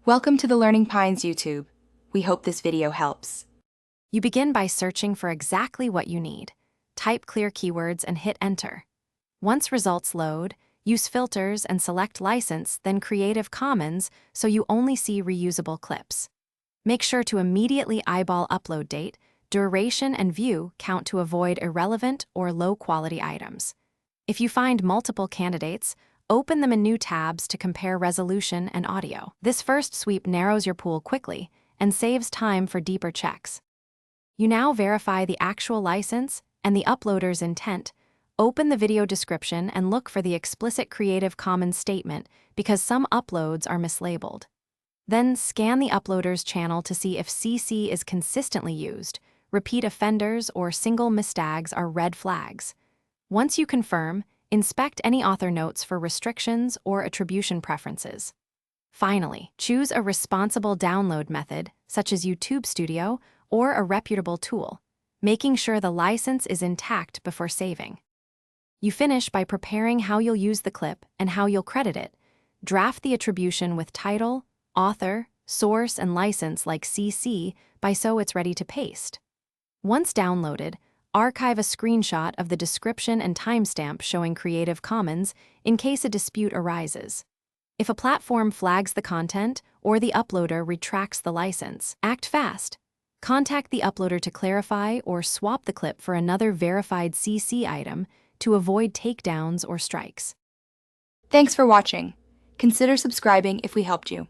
Welcome to the Learning Pines YouTube. We hope this video helps. You begin by searching for exactly what you need. Type clear keywords and hit enter. Once results load, use filters and select license, then Creative Commons so you only see reusable clips. Make sure to immediately eyeball upload date, duration, and view count to avoid irrelevant or low-quality items. If you find multiple candidates, open them in new tabs to compare resolution and audio. This first sweep narrows your pool quickly and saves time for deeper checks. You now verify the actual license and the uploader's intent. Open the video description and look for the explicit Creative Commons statement because some uploads are mislabeled. Then scan the uploader's channel to see if CC is consistently used. Repeat offenders or single mistags are red flags. Once you confirm, inspect any author notes for restrictions or attribution preferences. Finally, choose a responsible download method, such as YouTube Studio or a reputable tool, making sure the license is intact before saving. You finish by preparing how you'll use the clip and how you'll credit it. Draft the attribution with title, author, source, and license like CC so it's ready to paste. Once downloaded, archive a screenshot of the description and timestamp showing Creative Commons in case a dispute arises. If a platform flags the content or the uploader retracts the license, act fast. Contact the uploader to clarify or swap the clip for another verified CC item to avoid takedowns or strikes. Thanks for watching. Consider subscribing if we helped you.